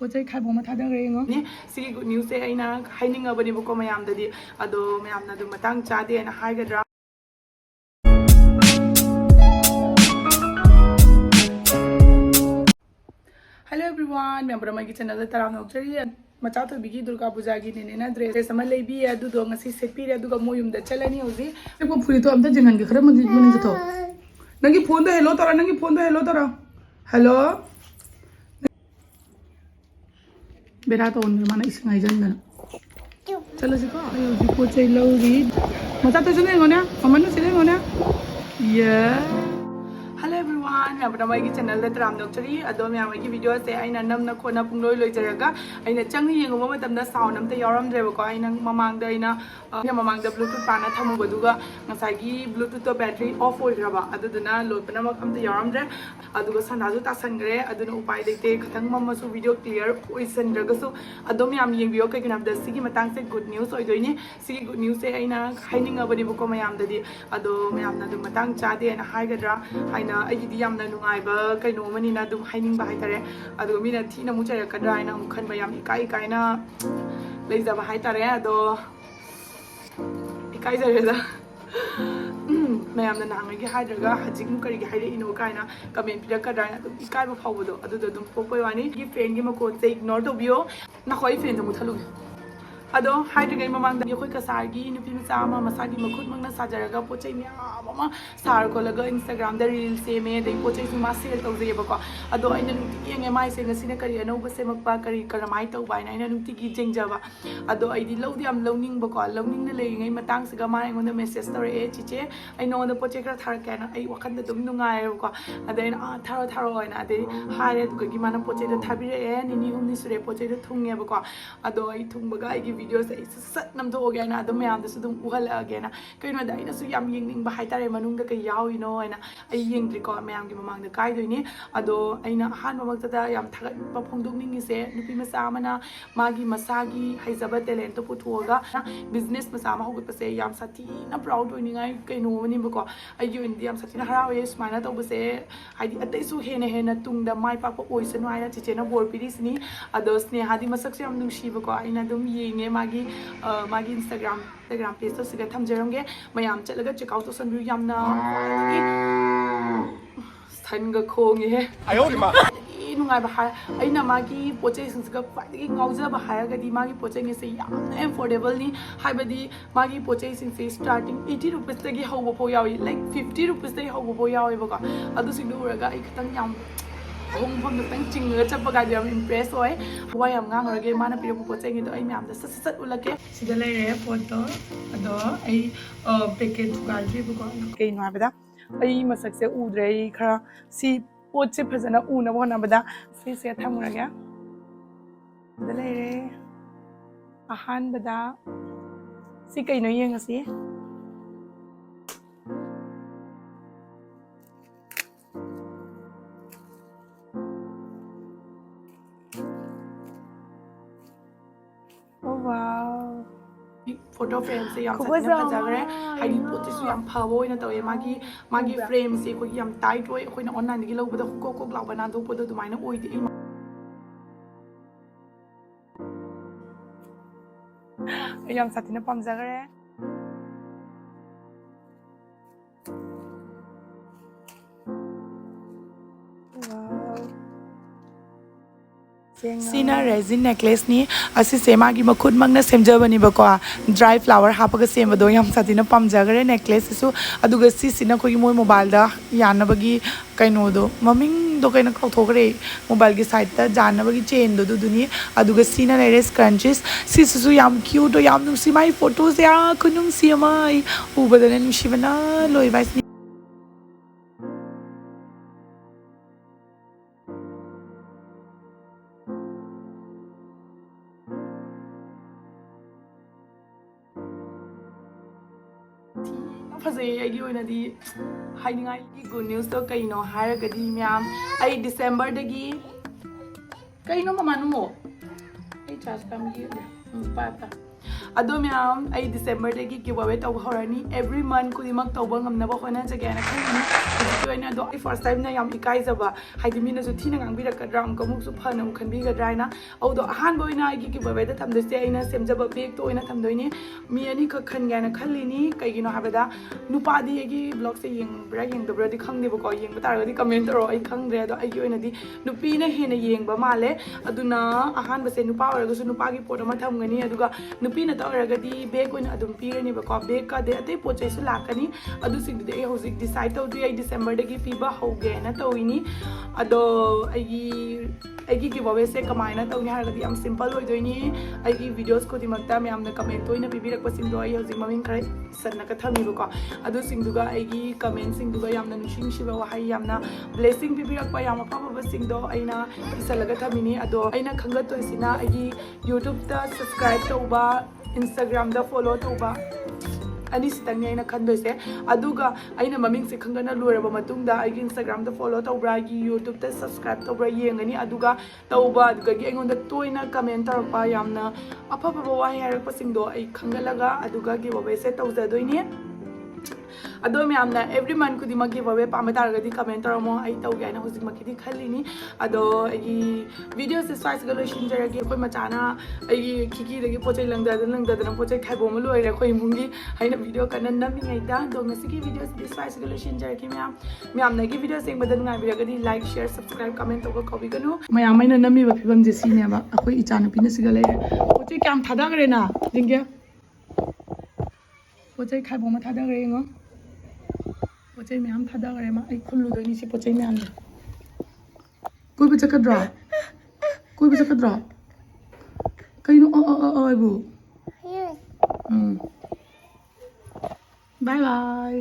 पोचे खाइबो मथा दरेंगो ने सी good news से आइना हाइनिंगबनी बको मयामददी अदो मयामना दु मतंग चादे ना हाइगद्रा हेलो एवरीवन मैं ब्रह्मा की चैनल तराम नौचरी मचा थोबीगी दुर्गा पूजा की नेना ड्रेस अमा लेबी अदुदो ngasi सेपीरे अदुगा मोयुमदा चलनी होजी देखो फुरी तो अमता जिंगन के खरा मगी मनी जतो नंगी फोन दो हेलो तोरा नंगी फोन दो हेलो तोरा हेलो बेरा तो उन माना इसंगाई जन चलो जी को आयो जी को चै लौरी मचा तो जने गोना अमन से गोना ये हेलो एवरीवन मैं ब्रह्मा की चैनल तराम नौचरी अदो मैं की वीडियो से आइना नमना खोना पुंगलोय लोइजरगा आइना चंग येंगो मतमदा साउंड अमता यावरमद्रेबको आइना ममांगदा आइना ममांगदा ब्लूटूथ पाना थमुबदुगा ngसागी ब्लूटूथ तो बैटरी ऑफ ओइग्रबा अदुदुना लोपना अमता यावरमद्रे अदुगा सनाजु तासनग्रे अदुना उपाय लेते खतंग ममसु वीडियो क्लियर ओइसनद्रगसु अदो मैम येंबियो कैगनाबदा सिगी मतंग से गुड न्यूज़ ओइदोइने सिगी गुड न्यूज़ से आइना हाइनिंगबनी बको मयामददी अदो मयामना दु मतंग चादे आइना हाइगद्रा आइना अइगिदी यामना नुंगाइबा कैनो मनिना दु हाइनिंगबा हाइतारे अदो मीना थीना मुचरकद्रा आइना मुखनबा याम इकाई काइना लेजबा हाइतारे अदो इकाई जरेदा मैम नांगी हाइद्रगा हजिक करी हाइरइनो काइना कमेंट पिरकद्राना दु इकाइबा फावबदो अदुदो दुम पोपोय वानी की फ्रेंड की मकोन से इग्नोर तोबियो नखोई फ्रेंड मुथलु अदो हाइड्रगै ममांग दा अखोय कसारगी नुपी मचा अमा मसागी मखुद मंगना साजरगा पोचै म्याम अमा सार कोलगा इंस्टाग्राम दा रील सेमे दै पोचै सुमा शेयर तौजेबको अदो आइना नुटी येंगे माइ से ngसिना करी अनौब सेमकपा करी करमाइ तौबाइना आइना नुटी की जेंगजाबा अदो आइदी लौदि याम लौनिंगबको लौनिंगना लेङै मतंग सिगा मा आइगोंदा मेसेज तौरे ए चिचे आइनोंदा पोचै खरा थारकेना आई वखन्दा दुम नुंगायबको अदैना थारो थारो आइना अदै हारे दुगि माना पोचै दा थाबिरे ए निनी हुमनि सुरे पोचै दा थुंगेबको अदो आई थुंबगा आइगी वीडियो से सत नमथोगे ना अदो मैम दसु दुम उहलगे ना कइनो दा आइना सु याम येंगनिंग बा हाइतारे मनुंग दा कै याविनो आइना आई येंद्रिको मैम की ममांग दा काइदोइने अदो आइना हान ममक दा याम थागत बा फोंदोगनिंग से नुपी मसा आमना मागी मसागी हाइजबा टैलेंट तो पुथोगा बिजनेस मसा मा होगत पसे याम साथी ना प्राउड होइनिंगाय कइनो मनि बको आई यो इंडिया याम साथी ना हरावे स्माइना तो बसे हाइदि अतैसु हेने हेना तुंगदा माइ पापा ओइसनु आइना चिचेना बोर पिरिसनी अदो स्नेहादि मसक से याम नुंसीबको आइना दुम येंगे मागी मागी इंस्टाग्राम पेज तो सिगा थमजरमगे मयाम चलगा चेकआउट तो सनबी यामना सनगा खोंगे है आयोमा नुंगाइ बहा आइना मागी पोचे सिंसगा क्वाइदगी ngauजा हायगदी मागी पोचे से यामना अफोर्डेबल नि हाइबदी मागी पोचे सिंसे स्टार्टिंग 80 रुपीस तगी हौबो फो यावी लाइक 50 रुपीस तगी हौबो फो यावी बका अदु सिंदु उरगा आई खतंग याम हम तंग चिंग चपगा याम इंप्रेस होय हवाय याम ngangrage माना पिरपो पोचे गिदो आई म्याम दा सत उलके सिदा लेरे फोटो अदो आई पैकेट गाजरी बको के नवाबदा आई मसक से उद्रे खरा सी पोट से फजना उना होनाबदा से थमुरगे सिदा लेरे अहानबदा सी कइनो येंगसी फोटो फ्रेम से याम सजना फजागरे हाइदि पोते सु याम फावो इना तवे मागी फ्रेम से को याम टाइट ओय खोइना ऑनलाइन गी लौबदा कोक लाबा ना दो पोदो दुमाइना ओइदि याम साथिना पमजागरे सीना रेजिन नेकलेस नि असि सेमागी मखुद मंगना सेमजबनी बको ड्राई फ्लावर हापगा सेमबदो याम साथिना पमजागरे नेकलेस सु अदुगा सिना कोई मोय मोबाइल दा यानबगी कैनो दो ममिंग दो कैनो कौथोगरे मोबाइल की साइड ता जानबगी चेन दो दुनी अदुगा सीना लेरे स्क्रंचेस सिसु याम क्यूट तो याम नुसी माई फोटोस या कुनुंग सीमाई उबदने नुसीबना लोय बाइस फजे आइगी ओइनादी हाइनिंगाई की गुड न्यूज़ तो कइनो हारगदी म्याम आई डिसेंबर दगी कइनो ममानु मो आई चार्ज काम की पापा ꯑꯗꯣ ꯃꯌꯥꯝ ꯑꯩ ꯗꯤꯁꯦꯝꯕꯔꯗꯒꯤ ꯒꯤꯚꯑꯋꯦ ꯇꯧꯕ ꯍꯧꯔꯅꯤ every month ꯈꯨꯗꯤꯡꯃꯛ ꯇꯧꯕ ꯉꯝꯅꯕ ꯍꯣꯠꯅꯖꯒꯦꯅ ꯈꯟꯕꯅꯤ ꯍꯧꯖꯤꯛꯀꯤ ꯑꯣꯏꯅ ꯑꯗꯣ ꯑꯩ ꯐꯥꯔꯁ ꯇꯥꯏꯝꯅ ꯌꯥꯝ ꯏꯀꯥꯏꯖꯕ ꯍꯥꯏꯗꯤ ꯃꯤꯅꯁꯨ ꯊꯤꯅ ꯉꯥꯡꯕꯤꯔꯛꯀꯗ꯭ꯔꯥ ꯑꯃꯨꯛꯁꯨ ꯐꯅ ꯑꯃꯨꯛ ꯈꯟꯕꯤꯒꯗ꯭ꯔꯥ ꯍꯥꯏꯅ ꯑꯗꯨꯗꯣ ꯑꯍꯥꯟꯕ ꯑꯣꯏꯅ ꯑꯩꯒꯤ ꯒꯤꯚꯑꯋꯦꯗ ꯊꯝꯗꯣꯏꯁꯦ ꯑꯩꯅ ꯁꯦꯝꯖꯕ ꯕꯦꯒꯇꯣ ꯑꯣꯏꯅ ꯊꯝꯗꯣꯏꯅꯤ ꯃꯤ ꯑꯅꯤꯈꯛ ꯈꯟꯒꯦꯅ ꯈꯜꯂꯤꯅꯤ ꯀꯩꯒꯤꯅꯣ ꯍꯥꯏꯕꯗ नुपादी एगी ब्लॉग से येंगब्रा येंगदब्रा दि खंगदेबको येंगबा तारगदि कमेंट तरो आई खंगद्रे अदो आइगी ओइनदि नुपीना हेना येंगबा माले अदुना अहान बसे नुपा ओरगसु नुपागी पोट अमा थमगनी अदुगा नुपीना तौरगदि बेग ओइना अदुम पीरनिबको बेग का दे अते पोचैसु लाकनी अदु सिंगदि ए होजिक डिसाइड तौद्रि आई डिसेंबर दगी पीबा होगेना तौइनी अदो आइगी गिवअवे से कमायना तौनी हारगदि याम सिंपल होइदोइनी आइगी वीडियोस को दिमक्ता म्यामना कमेंट ओइना पिबिरकपा सिंगदो आई होजिक ममिंग खरै सन्नका थमिबको अदु सिंगदुगा आइगी कमेंट सिंगदुगा यामना नुसिंगसिबा वहाई यामना ब्लेसिंग पिबिरकपा याम अफाबा सिंगदो आइना इसलगा थमिनी अदो आइना खंगतोइसिना आइगी यूट्यूब दा सब्सक्राइब तौबा इंस्टाग्राम दा फॉलो तौबा अनि सितंग आइना खंदोइसे अदुगा आइना ममिंग से खंगना लोरबा मतुंगदा आइगी इंस्टाग्राम दा फॉलो तौब्रा आइगी यूट्यूब दा सब्सक्राइब तौब्रा येंगनी अदुगा तौबा अदुगा गी आइगोंदा तोइना कमेंट तौरपा यामना अफाबा वाही हारकपा सिंगदो आई खंगलगा अदुगा गिवअवे से तौजदोइनी अदो मैमना एवरी मंथ खुदिमक गिवअवे पामे तारगदि कमेंट तौरमो आई तौगे आइना हुजिकमकिदि खल्लिनी अदो आइगी वीडियो से स्वाइसगा लोइसिनजरगे अखोय मचाना आइगी खिकिदगी पोचै लंगददना पोचै खाइबोम लोइरे अखोय इमुंगी आइना वीडियो कन्न नमिङैदा दो ngasiगी वीडियो से स्वाइसगा लोइसिनजरगे मैमना गी वीडियो सेंगबदा नुंगाबिरगदि लाइक शेयर सब्सक्राइब कमेंट तौबा कौबिगनु मैम आइना नमिबा फिबम जे सिनेबा अखोय इचानपिना सिगा लेरे पोचै क्याम थादागरेना जिंगे पोचै खाइबोम थादागरे ngो पोचै मैम थादागरे मा आई खुल्लुदोइनी से पोचै मैम कोइबा चकद्रा कइनो आइबु बाय बाय